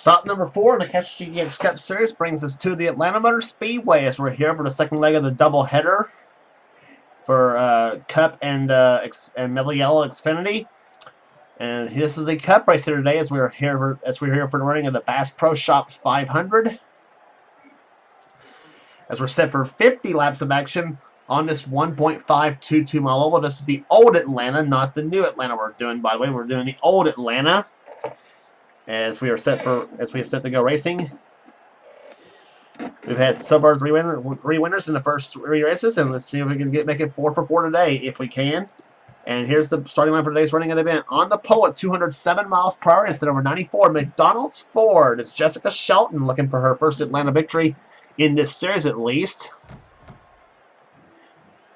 Stop number 4 in the Catch GX Cup Series brings us to the Atlanta Motor Speedway as we're here for the second leg of the doubleheader for Cup and Mellow Yellow Xfinity. And this is the Cup race here today as we're here for the running of the Bass Pro Shops 500. As we're set for 50 laps of action on this 1.522 mile oval. This is the old Atlanta, not the new Atlanta we're doing, by the way. We're doing the old Atlanta as we are set to go racing. We've had so far three winners in the first 3 races, and let's see if we can make it 4 for 4 today if we can. And here's the starting line for today's running of the event. On the pole at 207 miles per hour, instead over 94, McDonald's Ford. It's Jessica Shelton looking for her first Atlanta victory in this series at least.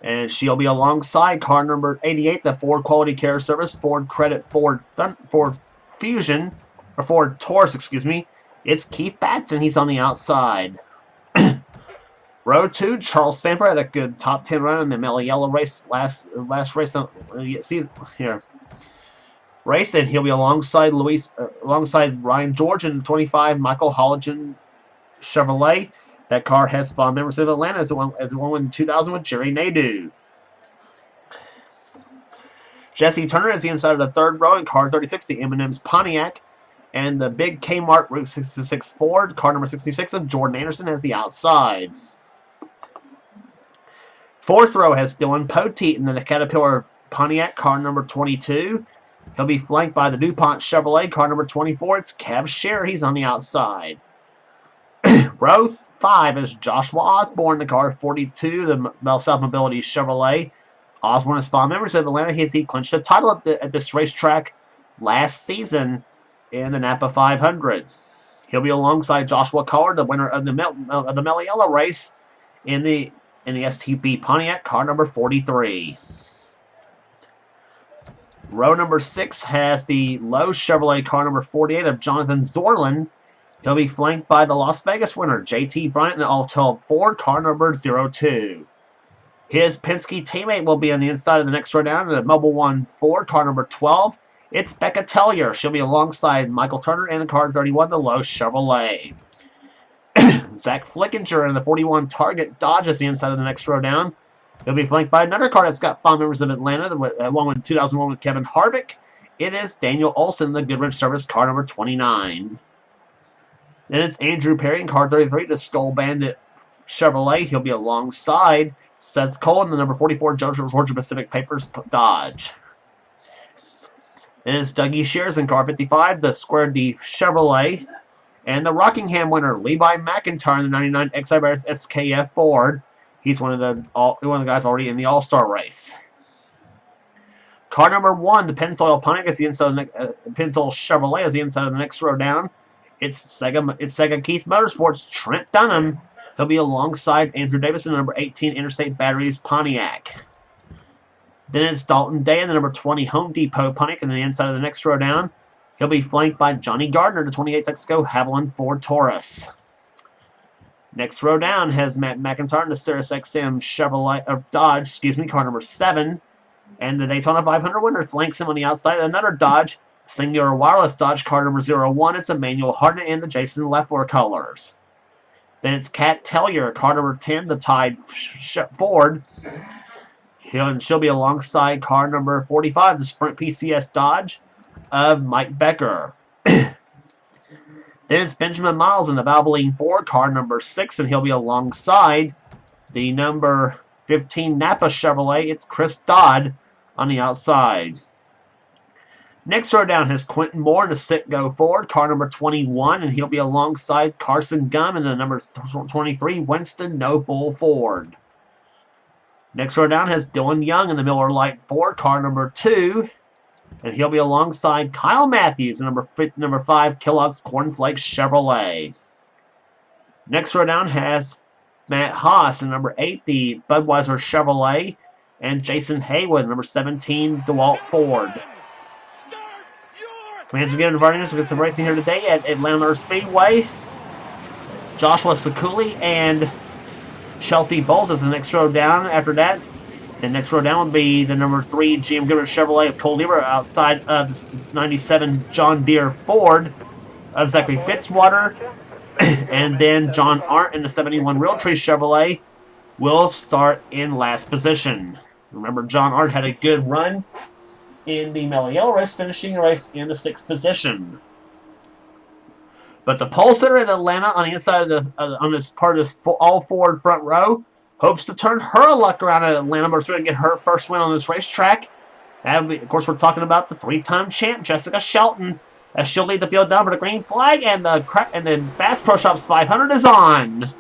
And she'll be alongside car number 88, the Ford Quality Care Service, Ford Credit, Ford Fusion, or Ford Taurus, excuse me. It's Keith Batson. He's on the outside. Row 2, Charles Stamper had a good top 10 run in the Mellow Yellow race last race. See here, race, and he'll be alongside Ryan George in 25 Michael Holligan Chevrolet. That car has fond memories of Atlanta as the one in 2000 with Jerry Nadeau. Jesse Turner is the inside of the third row in car 36, the M&M's Pontiac. And the big Kmart Route 66 Ford, car number 66 of Jordan Anderson as the outside. Fourth row has Dylan Poteet in the Caterpillar Pontiac, car number 22. He'll be flanked by the DuPont Chevrolet, car number 24. It's Cab Scherer. He's on the outside. Row 5 is Joshua Osborne, the car 42, the Bell South Mobility Chevrolet. Osborne has fond memories of Atlanta. He clinched the title at this racetrack last season in the Napa 500. He'll be alongside Joshua Collard, the winner of the Mellow Yellow race in the STP Pontiac, car number 43. Row number 6 has the Lowe's Chevrolet, car number 48 of Jonathan Zorlin. He'll be flanked by the Las Vegas winner, JT Bryant, in the All-Toll Ford, car number 02. His Penske teammate will be on the inside of the next row down in the Mobil 1 Ford, car number 12. It's Becca Tellier. She'll be alongside Michael Turner in the car 31, the Lowe's Chevrolet. Zach Flickinger in the 41 Target Dodge is the inside of the next row down. He'll be flanked by another car that's got fond members of Atlanta, the one in 2001 with Kevin Harvick. It is Daniel Olson, the Goodrich Service, car number 29. Then it's Andrew Perry in car 33, the Skull Bandit Chevrolet. He'll be alongside Seth Cole in the number 44 Georgia Pacific Papers Dodge. Then it's Dougie Shears in car 55, the Square D Chevrolet. And the Rockingham winner, Levi McIntyre in the 99 Exiberis SKF Ford. He's one of the guys already in the All-Star race. Car number 1, the Pennzoil Pontiac is the inside of the Pennzoil Chevrolet is the inside of the next row down. It's Sega Keith Motorsports, Trent Dunham. He'll be alongside Andrew Davis in the number 18 Interstate Batteries Pontiac. Then it's Dalton Day in the number 20 Home Depot Pontiac in the inside of the next row down. He'll be flanked by Johnny Gardner, the 28 Texaco Haviland Ford Taurus. Next row down has Matt McIntyre in the Sirius XM Chevrolet Dodge, car number 7. And the Daytona 500 winner flanks him on the outside of another Dodge, Singular Wireless Dodge, car number 01. It's Emmanuel Hardin in the Jason Leffler colors. Then it's Kat Tellier, car number 10, the Tide Ford. She'll be alongside car number 45, the Sprint PCS Dodge of Mike Becker. Then it's Benjamin Miles in the Valvoline Ford, car number 6, and he'll be alongside the number 15 Napa Chevrolet. It's Chris Dodd on the outside. Next row down has Quentin Moore in the Citgo Ford, car number 21, and he'll be alongside Carson Gum in the number 23 Winston No-Bull Ford. Next row down has Dylan Young in the Miller Lite Ford, car number 2, and he'll be alongside Kyle Matthews in number 5 Kellogg's Cornflakes Chevrolet. Next row down has Matt Haas in number 8, the Budweiser Chevrolet, and Jason Haywood, number 17 DeWalt Ford. Commands are given to Varney. We'll get some racing here today at Atlanta Motor Speedway. Joshua Sakuli and Chelsea Bowles is the next row down after that. And next row down will be the number 3 GM Goodrich Chevrolet of Cole Lieber outside of the 97 John Deere Ford. of Zachary Fitzwater. And then John Arndt in the 71 Realtree Chevrolet will start in last position. Remember, John Arndt had a good run in the Meliel race, finishing the race in the 6th position. But the pole sitter in Atlanta on the inside of on this part of this all forward front row hopes to turn her luck around at Atlanta, but it's going to get her first win on this racetrack. And of course, we're talking about the 3-time champ, Jessica Shelton, as she'll lead the field down for the green flag, and the Bass Pro Shops 500 is on.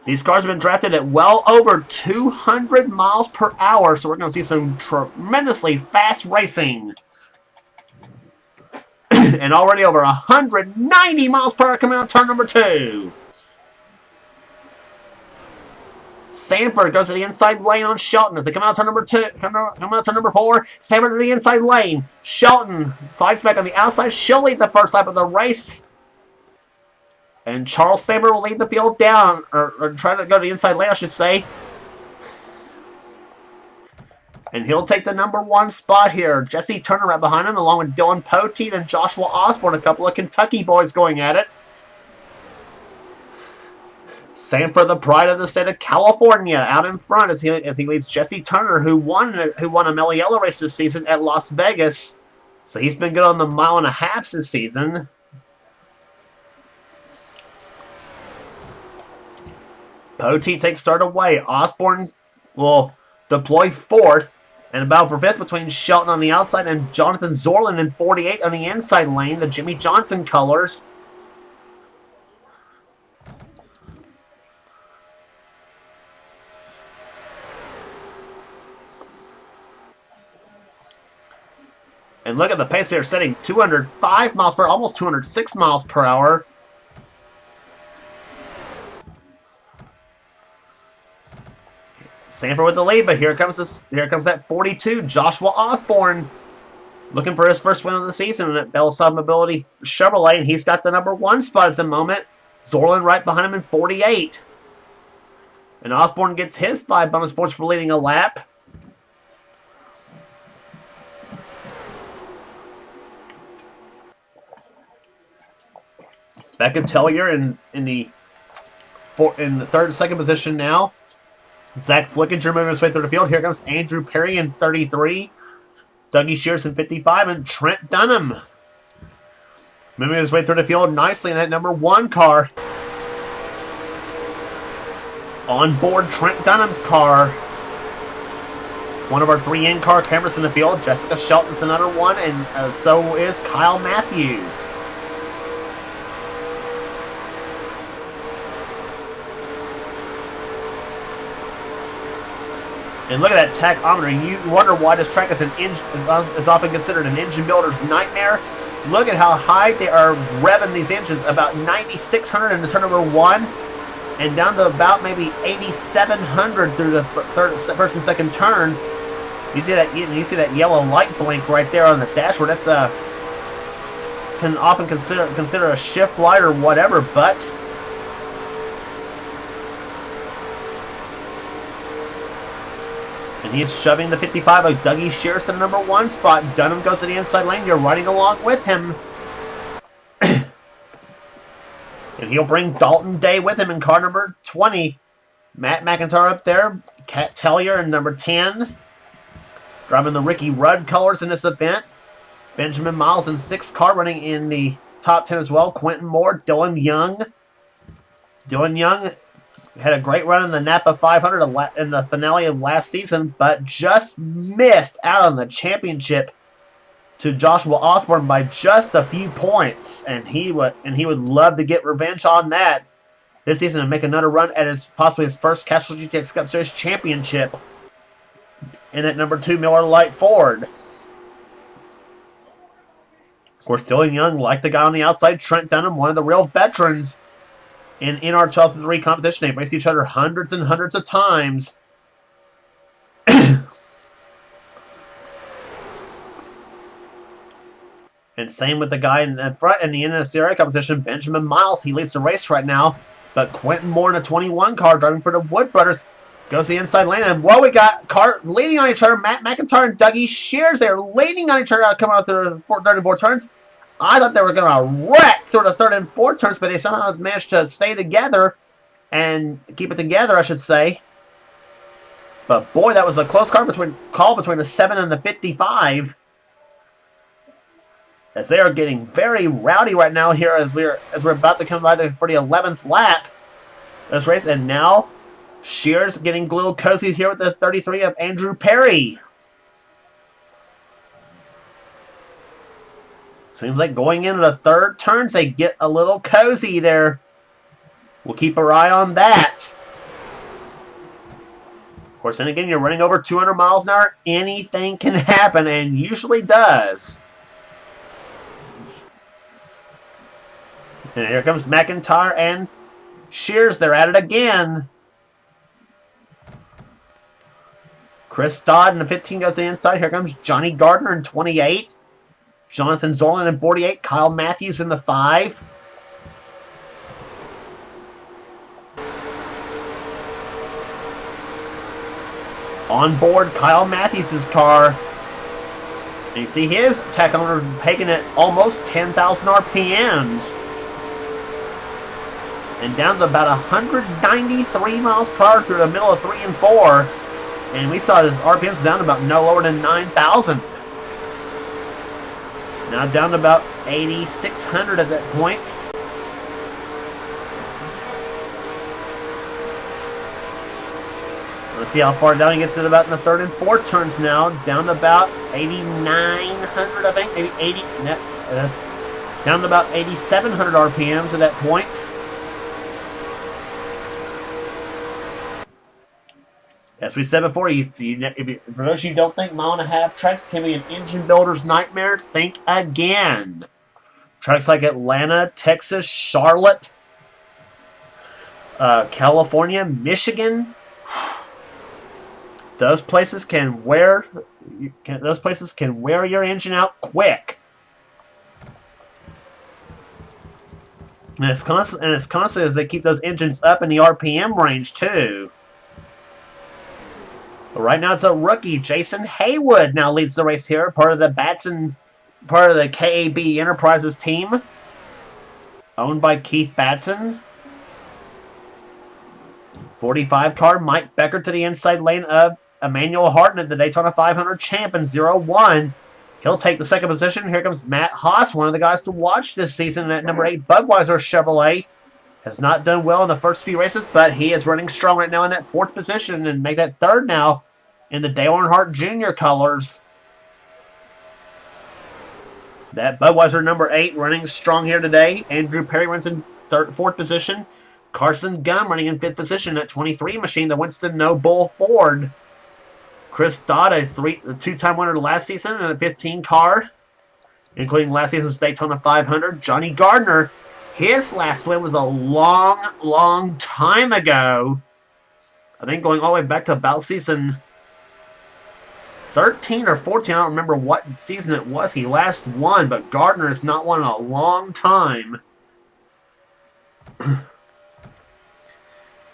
These cars have been drafted at well over 200 miles per hour, so we're going to see some tremendously fast racing. And already over 190 miles per hour coming out of turn number 2. Sanford goes to the inside lane on Shelton as they come out turn number 2. Come out turn number 4. Sanford to the inside lane. Shelton fights back on the outside. She'll lead the first lap of the race. And Charles Sanford will lead the field down, or try to go to the inside lane, I should say. And he'll take the number 1 spot here. Jesse Turner right behind him, along with Dylan Poteet and Joshua Osborne, a couple of Kentucky boys going at it. Sanford, the pride of the state of California, out in front as he leads Jesse Turner, who won a Meliella race this season at Las Vegas. So he's been good on the 1.5 miles this season. Poteet takes start away. Osborne will deploy 4th. And battle for 5th between Shelton on the outside and Jonathan Zorlin in 48 on the inside lane, the Jimmy Johnson colors. And look at the pace they're setting, 205 miles per hour, almost 206 miles per hour. Sanford with the lead, but here comes that 42, Joshua Osborne, looking for his first win of the season at Bellside Mobility Chevrolet, and he's got the number 1 spot at the moment. Zorlin right behind him in 48. And Osborne gets his 5 bonus points for leading a lap. Becca Tellier in the second position now. Zach Flickinger moving his way through the field. Here comes Andrew Perry in 33. Dougie Shears in 55. And Trent Dunham moving his way through the field nicely in that number 1 car. On board Trent Dunham's car. One of our 3 in-car cameras in the field. Jessica Shelton's another one. And so is Kyle Matthews. And look at that tachometer. You wonder why this track is often considered an engine builder's nightmare. Look at how high they are revving these engines. About 9,600 in the turn number 1, and down to about maybe 8,700 through the first and second turns. You see that yellow light blink right there on the dashboard. That's can often consider a shift light or whatever, but. And he's shoving the 55 of Dougie Shears to the number 1 spot. Dunham goes to the inside lane. You're riding along with him. And he'll bring Dalton Day with him in car number 20. Matt McIntyre up there. Kat Tellier in number 10. Driving the Ricky Rudd colors in this event. Benjamin Miles in 6th car running in the top 10 as well. Quentin Moore, Dylan Young. Dylan Young had a great run in the Napa 500 in the finale of last season, but just missed out on the championship to Joshua Osborne by just a few points, and he would love to get revenge on that this season and make another run at possibly his first Castrol GTX Cup Series championship in that number 2 Miller Lite Ford. Of course, Dylan Young, like the guy on the outside, Trent Dunham, one of the real veterans in our 2003 competition. They raced each other hundreds and hundreds of times. And same with the guy in the front in the NSCRA competition, Benjamin Miles. He leads the race right now. But Quentin Moore in a 21 car driving for the Wood Brothers Goes to the inside lane, and whoa, we got car leaning on each other. Matt McIntyre and Dougie Shears, they're leaning on each other coming out through the third and fourth turns. I thought they were going to wreck through the third and fourth turns, but they somehow managed to stay together and keep it together, I should say. But boy, that was a close call between the 7 and the 55. As they are getting very rowdy right now here as we're about to come by for the 11th lap of this race, and now Shears getting a little cozy here with the 33 of Andrew Perry. Seems like going into the third turns, they get a little cozy there. We'll keep our eye on that. Of course, and again, you're running over 200 miles an hour. Anything can happen, and usually does. And here comes McIntyre and Shears. They're at it again. Chris Dodd in the 15 goes to the inside. Here comes Johnny Gardner in 28. Jonathan Zorlin in 48. Kyle Matthews in the 5. On board Kyle Matthews' car. And you see his tachometer pegging at almost 10,000 RPMs. And down to about 193 miles per hour through the middle of 3 and 4. And we saw his RPMs down to about no lower than 9,000. Now down to about 8,600 at that point. Let's see how far down he gets it about in the third and fourth turns now. Down to about 8,900, I think. Maybe 80. Down to about 8,700 RPMs at that point. As we said before, for those of you who don't think mile and a half tracks can be an engine builder's nightmare, think again. Tracks like Atlanta, Texas, Charlotte, California, Michigan, those places can wear your engine out quick. And it's constant as they keep those engines up in the RPM range too. But right now it's a rookie. Jason Haywood now leads the race here, part of the KAB Enterprises team, owned by Keith Batson. 45 car, Mike Becker to the inside lane of Emmanuel Hartnett, the Daytona 500 champ in 0-1. He'll take the second position. Here comes Matt Haas, one of the guys to watch this season at number 8 Budweiser Chevrolet. Has not done well in the first few races, but he is running strong right now in that 4th position and make that 3rd now in the Dale Earnhardt Jr. colors. That Budweiser number 8 running strong here today. Andrew Perry runs in 4th position. Carson Gum running in 5th position at 23 machine, the Winston Noble Ford. Chris Dodd, a 2-time winner last season in a 15 car, including last season's Daytona 500. Johnny Gardner, his last win was a long, long time ago. I think going all the way back to about season 13 or 14. I don't remember what season it was he last won, but Gardner has not won in a long time. The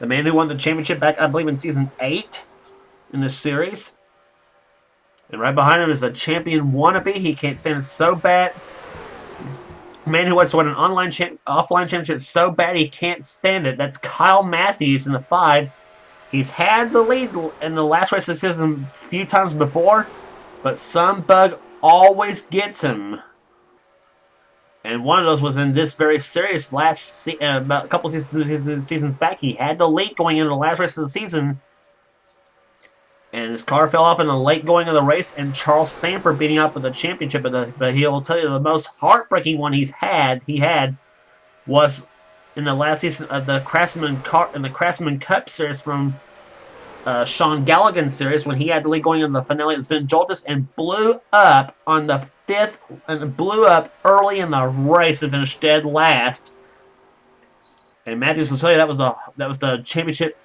man who won the championship back, I believe, in season 8 in this series. And right behind him is a champion wannabe. He can't stand it so bad. The man who wants to win an offline championship so bad he can't stand it. That's Kyle Matthews in the 5. He's had the lead in the last race of the season a few times before, but some bug always gets him. And one of those was in this very series about a couple of seasons back. He had the lead going into the last race of the season, and his car fell off in the late going of the race, and Charles Samper beating out for the championship. But he will tell you the most heartbreaking one he had was in the last season of the Craftsman Cup series from Sean Galligan's series, when he had the lead going into the finale at St. and blew up on the 5th, and blew up early in the race and finished dead last. And Matthews will tell you that was the championship.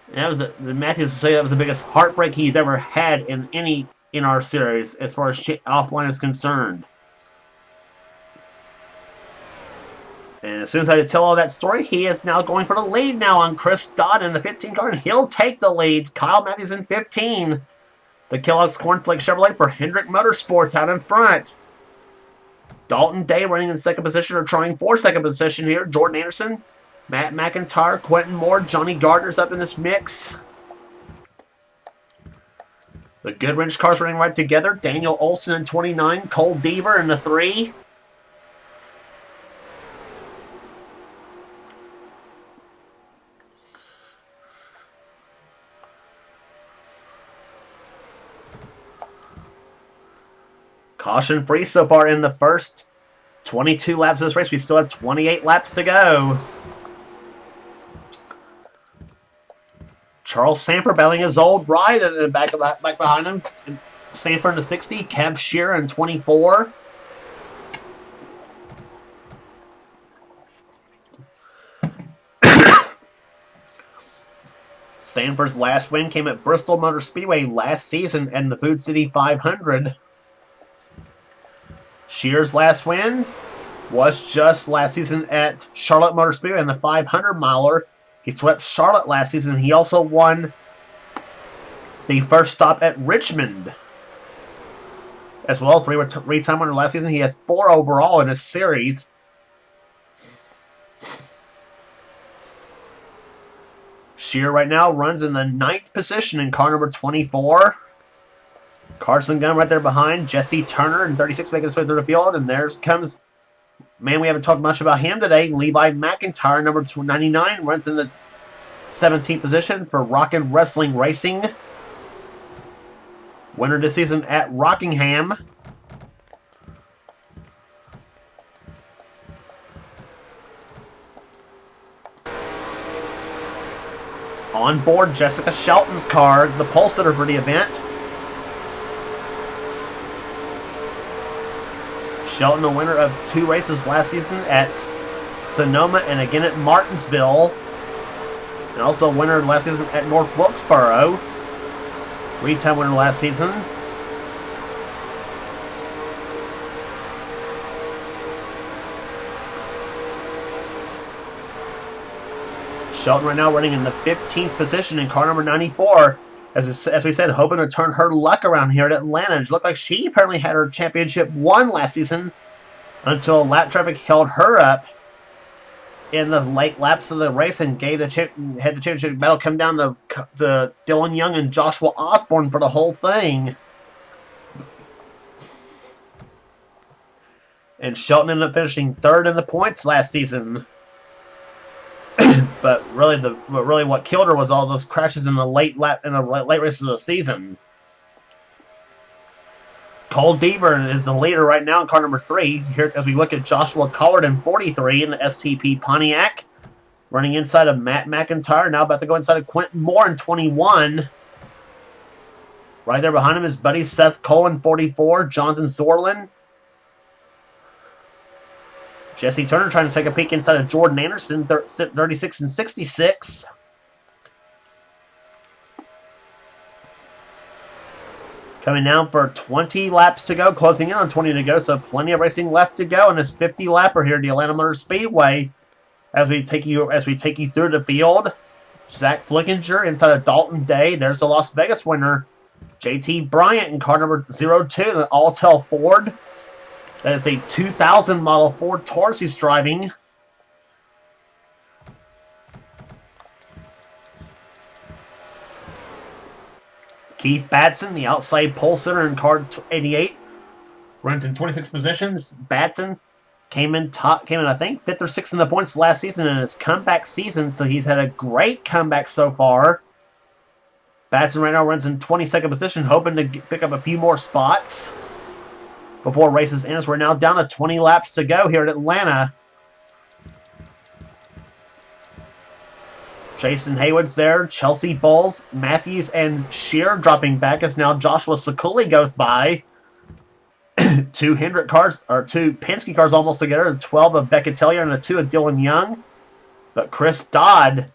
And that was Matthews will tell you that was the biggest heartbreak he's ever had in our series as far as offline is concerned. And as soon as I tell all that story, he is now going for the lead now on Chris Dodd in the 15 car, and he'll take the lead. Kyle Matthews in 15. The Kellogg's Cornflake Chevrolet for Hendrick Motorsports out in front. Dalton Day running in second position, or trying for second position here. Jordan Anderson, Matt McIntyre, Quentin Moore, Johnny Gardner's up in this mix. The Goodwrench cars running right together. Daniel Olson in 29, Cole Deaver in the 3. Caution free so far in the first 22 laps of this race. We still have 28 laps to go. Charles Sanford battling his old ride and back behind him. Sanford in the 60. Kev Shearer in 24. Sanford's last win came at Bristol Motor Speedway last season and the Food City 500. Shearer's last win was just last season at Charlotte Motor Speedway in the 500 miler. He swept Charlotte last season. He also won the first stop at Richmond as well. Three-time winner last season. He has 4 overall in his series. Shearer right now runs in the 9th position in car number 24. Carson Gunn right there behind. Jesse Turner in 36 making his way through the field. And there comes, man, we haven't talked much about him today. Levi McIntyre, number 99, runs in the 17th position for Rockin' Wrestling Racing. Winner this season at Rockingham. On board Jessica Shelton's car, the pole sitter for the event. Shelton, a winner of 2 races last season at Sonoma and again at Martinsville. And also a winner last season at North Wilkesboro. 3-time winner last season. Shelton right now running in the 15th position in car number 94. As we said, hoping to turn her luck around here at Atlanta. It looked like she apparently had her championship won last season until lap traffic held her up in the late laps of the race and had the championship battle come down to Dylan Young and Joshua Osborne for the whole thing. And Shelton ended up finishing 3rd in the points last season. But really, what killed her was all those crashes in the late races of the season. Cole Deaver is the leader right now in car number 3. Here, as we look at Joshua Collard in 43 in the STP Pontiac, running inside of Matt McIntyre. Now about to go inside of Quentin Moore in 21. Right there behind him is buddy Seth Cole in 44. Jonathan Zorlin. Jesse Turner trying to take a peek inside of Jordan Anderson, 36 and 66. Coming down for 20 laps to go, closing in on 20 to go, so plenty of racing left to go in this 50-lapper here at the Atlanta Motor Speedway. As we take you through the field, Zach Flickinger inside of Dalton Day. There's the Las Vegas winner, JT Bryant in car number 02, the Altel Ford. That is a 2000 model Ford Taurus he's driving. Keith Batson, the outside pole sitter in car 88, runs in 26 positions. Batson came in, I think, 5th or 6th in the points last season in his comeback season, so he's had a great comeback so far. Batson right now runs in 22nd position, hoping to pick up a few more spots before races end. We're now down to 20 laps to go here at Atlanta. Jason Haywood's there. Chelsea Bowles, Matthews, and Shearer dropping back as now Joshua Sakuli goes by. 2 Hendrick cars, or 2 Penske cars almost together. 12 of Beckett Tellier and 2 of Dylan Young. But Chris Dodd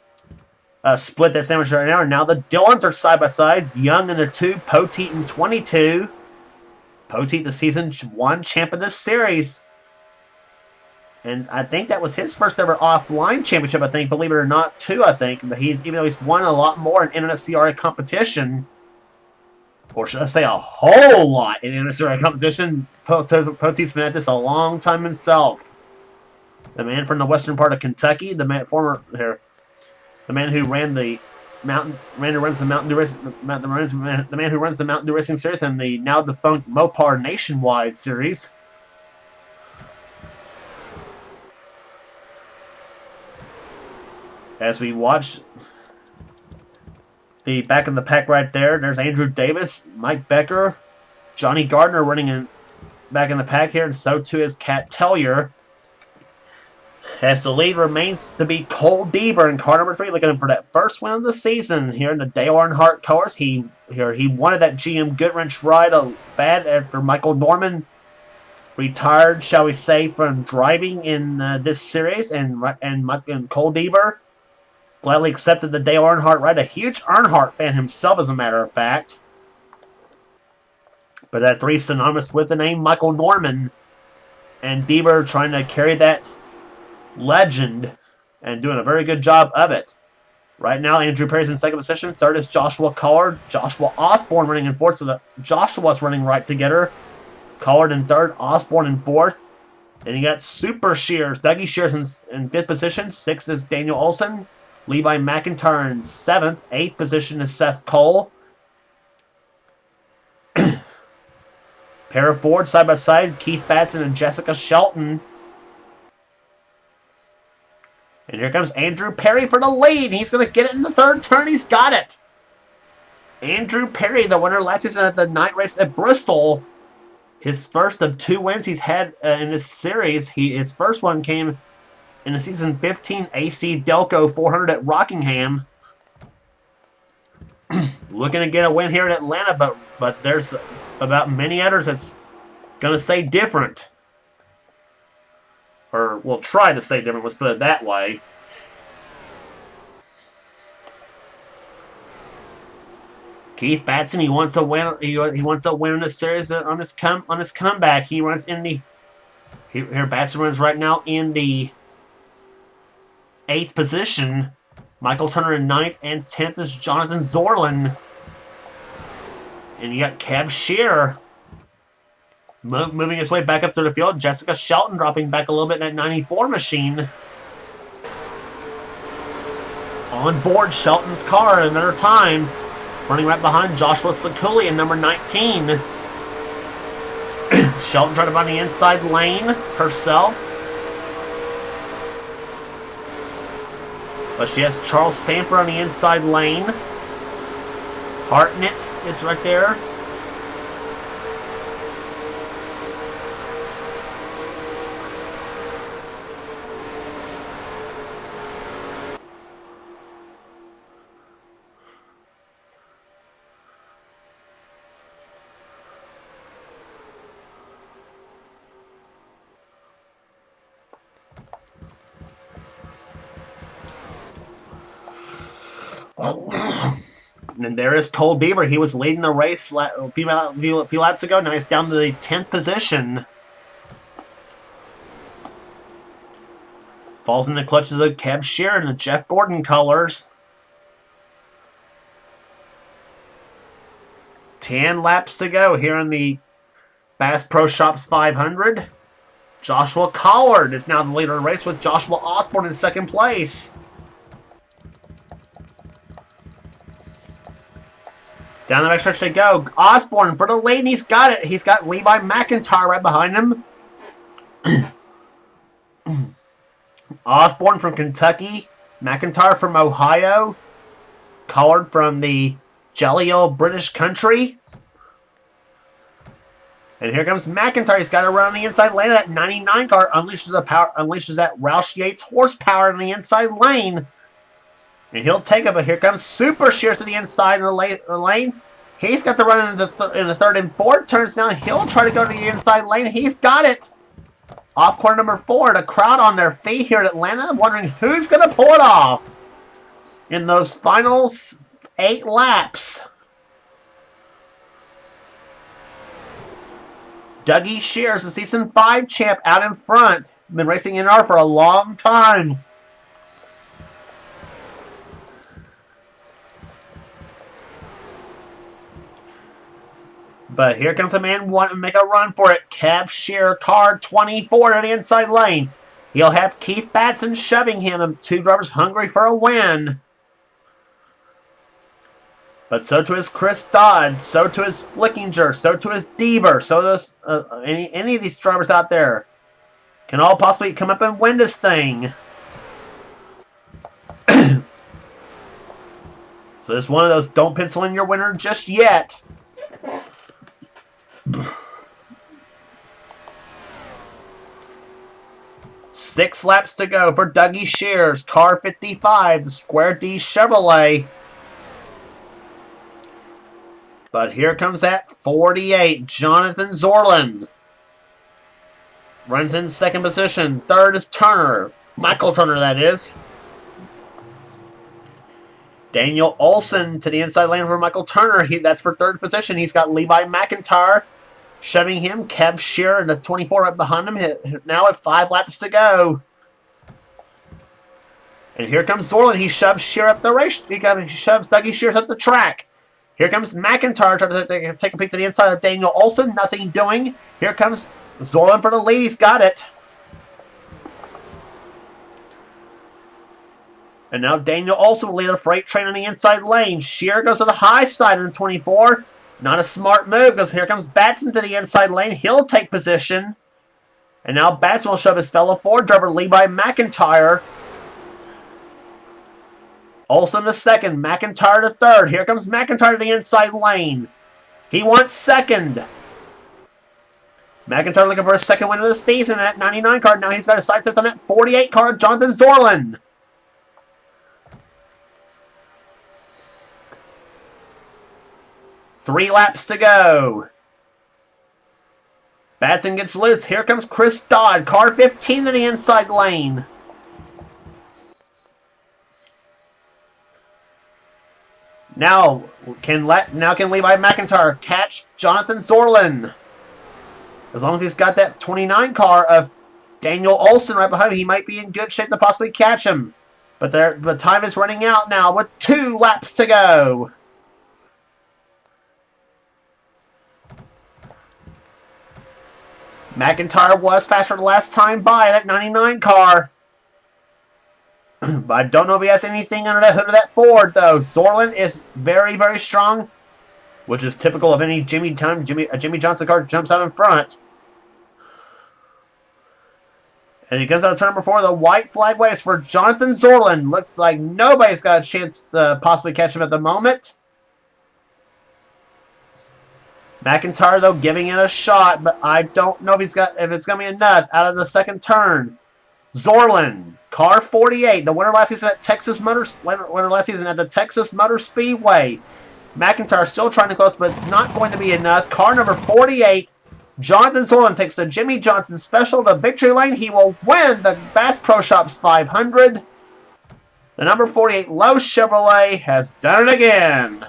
split that sandwich right now. And now the Dillons are side by side. Young in the 2, Poteet in 22. Poteet, the season 1 champ of this series. And I think that was his first ever offline championship, I think, believe it or not, too, I think. But even though he's won a lot more in NSCRA competition, or should I say a whole lot in NSCRA competition, Poteet's been at this a long time himself. The man from the western part of Kentucky, the man who runs the Mountain Dew Racing Series and the now defunct Mopar Nationwide Series. As we watch the back of the pack right there, there's Andrew Davis, Mike Becker, Johnny Gardner running back in the pack here, and so too is Cat Tellier. As the lead remains to be Cole Deaver in car number 3, looking for that first win of the season here in the Dale Earnhardt Colors. He wanted that GM Goodwrench ride bad after Michael Norman retired, shall we say, from driving in this series, and Cole Deaver gladly accepted the Dale Earnhardt ride. A huge Earnhardt fan himself, as a matter of fact. But that 3 synonymous with the name Michael Norman, and Deaver trying to carry that legend and doing a very good job of it. Right now, Andrew Perry's in second position. Third is Joshua Collard. Joshua Osborne running in fourth, so Joshua's running right together. Collard in third, Osborne in fourth. Then you got Super Shears. Dougie Shears in fifth position. Sixth is Daniel Olson. Levi McIntyre in seventh. Eighth position is Seth Cole. Pair of Ford side by side. Keith Batson and Jessica Shelton. And here comes Andrew Perry for the lead. He's going to get it in the third turn. He's got it. Andrew Perry, the winner last season at the night race at Bristol. His first of 2 wins he's had in this series. His first one came in the season 15 AC Delco 400 at Rockingham. Looking to get a win here in Atlanta, but there's about many others that's going to say different. Or we'll try to say different, let's put it that way. Keith Batson, he wants a win. He wants a win in this series on his comeback. He runs in the here. Batson runs right now in the 8th position. Michael Turner in 9th, and 10th is Jonathan Zorlin. And you got Kev Shear moving his way back up through the field. Jessica Shelton dropping back a little bit in that 94 machine. On board Shelton's car another time. Running right behind Joshua Sakuli in number 19. Shelton trying to run the inside lane herself. But she has Charles Stamper on the inside lane. Hartnett is right there. And there is Cole Deaver. He was leading the race a few laps ago. Now he's down to the 10th position. Falls in the clutches of Kev Shear in the Jeff Gordon colors. 10 laps to go here in the Bass Pro Shops 500. Joshua Collard is now the leader of the race with Joshua Osborne in second place. Down the backstretch they go. Osborne for the lead, and he's got it. He's got Levi McIntyre right behind him. Osborne from Kentucky. McIntyre from Ohio. Collard from the jelly old British country. And here comes McIntyre. He's got to run on the inside lane. That 99 car unleashes that Roush Yates horsepower in the inside lane. And he'll take it, but here comes Super Shears to the inside of the lane. He's got the run in the third and fourth turns now. He'll try to go to the inside lane. He's got it. Off corner number 4. The crowd on their feet here at Atlanta, wondering who's going to pull it off in those final 8 laps. Dougie Shears, the season 5 champ, out in front. been racing NR for a long time. But here comes the man wanting to make a run for it. Cab Shear, car 24 to the inside lane. He'll have Keith Batson shoving him, and two drivers hungry for a win. But so too is Chris Dodd, so too is Flickinger, so too is Deaver, so does any of these drivers out there. Can all possibly come up and win this thing. So it's one of those don't pencil in your winner just yet. Six laps to go for Dougie Shears, car 55, the Square D Chevrolet. But here comes that 48, Jonathan Zorlin. Runs in second position. Third is Turner. Michael Turner, that is. Daniel Olson to the inside lane for Michael Turner. That's for third position. He's got Levi McIntyre shoving him. Kev Shearer in the 24 right behind him. Now with 5 laps to go. And here comes Zorlin. He shoves Shearer up the race. He shoves Dougie Shears up the track. Here comes McIntyre trying to take a peek to the inside of Daniel Olson. Nothing doing. Here comes Zorlin for the lead. He's got it. And now Daniel Olson will lead a freight train on the inside lane. Shearer goes to the high side in 24. Not a smart move because here comes Batson to the inside lane. He'll take position. And now Batson will shove his fellow Ford driver Levi McIntyre. Olson to second. McIntyre to third. Here comes McIntyre to the inside lane. He wants second. McIntyre looking for a second win of the season at 99 car. Now he's got his sights on that 48 car, Jonathan Zorlin. Three laps to go. Batson gets loose. Here comes Chris Dodd, car 15 to the inside lane. Now can Levi McIntyre catch Jonathan Zorlin? As long as he's got that 29 car of Daniel Olson right behind him, he might be in good shape to possibly catch him. But the time is running out now with 2 laps to go. McIntyre was faster the last time by that 99 car. But I don't know if he has anything under the hood of that Ford, though. Zorlin is very, very strong, which is typical of any Jimmy Johnson car jumps out in front. And he comes out of turn number 4. The white flag waves for Jonathan Zorlin. Looks like nobody's got a chance to possibly catch him at the moment. McIntyre, though, giving it a shot, but I don't know if it's going to be enough out of the second turn. Zorlin, car 48, the winner last season at the Texas Motor Speedway. McIntyre still trying to close, but it's not going to be enough. Car number 48, Jonathan Zorlin takes the Jimmy Johnson Special to victory lane. He will win the Bass Pro Shops 500. The number 48 Lowe's Chevrolet has done it again.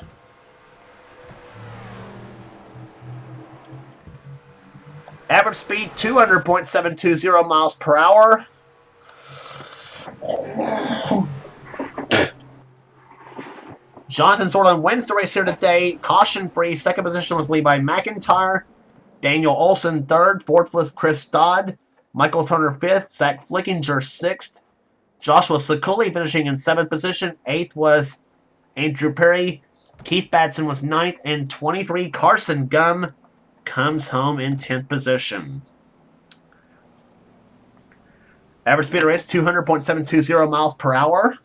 Average speed 200.720 miles per hour. Jonathan Zorlin wins the race here today. Caution free. Second position was Levi McIntyre. Daniel Olson third. Fourth was Chris Dodd. Michael Turner fifth. Zach Flickinger sixth. Joshua Sakuli finishing in seventh position. Eighth was Andrew Perry. Keith Batson was ninth. And 23 Carson Gum comes home in 10th position. Average speed of race, 200.720 miles per hour.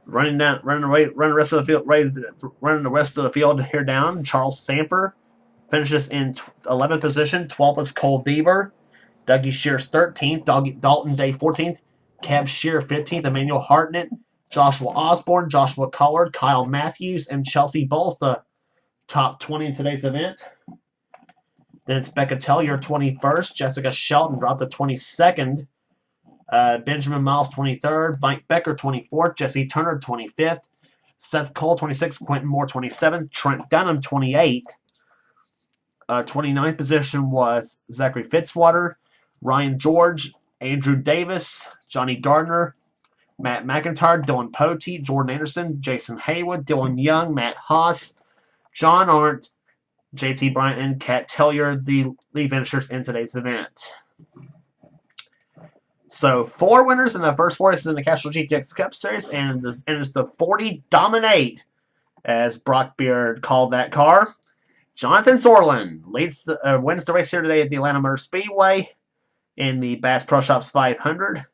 Running the rest of the field here down. Charles Sanford finishes in 11th position. 12th is Cole Deaver. Dougie Shears 13th. Dalton Day 14th. Cab Shear 15th. Emmanuel Hartnett. Joshua Osborne, Joshua Collard, Kyle Matthews, and Chelsea Bowles, the top 20 in today's event. Then it's Becca Tellier, 21st. Jessica Shelton dropped to 22nd. Benjamin Miles, 23rd. Mike Becker, 24th. Jesse Turner, 25th. Seth Cole, 26. Quentin Moore, 27. Trent Dunham, 28. 29th position was Zachary Fitzwater, Ryan George, Andrew Davis, Johnny Gardner, Matt McIntyre, Dylan Pote, Jordan Anderson, Jason Haywood, Dylan Young, Matt Haas, John Arndt, JT Bryant, and Kat Tellier, the lead finishers in today's event. So 4 winners in the first 4 races in the Castrol GTX Cup Series, and it's the 40 Dominate, as Brock Beard called that car. Jonathan Zorlin wins the race here today at the Atlanta Motor Speedway in the Bass Pro Shops 500.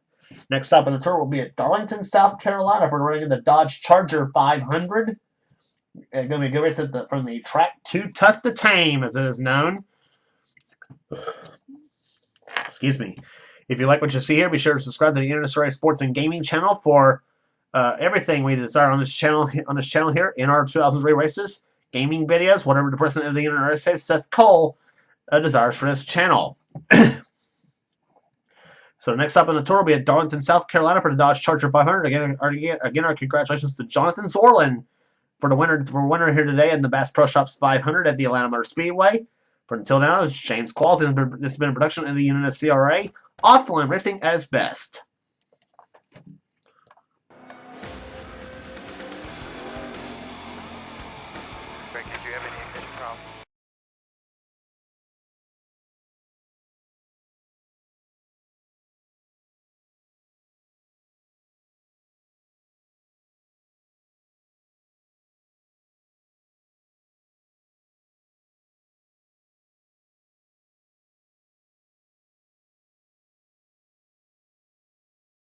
Next stop on the tour will be at Darlington, South Carolina for running the Dodge Charger 500. Going to be a good race from the track Too Tough to Tame, as it is known. Excuse me. If you like what you see here, be sure to subscribe to the Internet Story Sports and Gaming channel for everything we desire on this channel here in our 2003 races, gaming videos, whatever the president of the Internet says, Seth Cole desires for this channel. So next up on the tour will be at Darlington, South Carolina for the Dodge Charger 500. Again, our congratulations to Jonathan Zorlin for winner here today in the Bass Pro Shops 500 at the Atlanta Motor Speedway. For until now, it's James Qualls, and this has been a production of the Unit CRA. Offline Racing as best.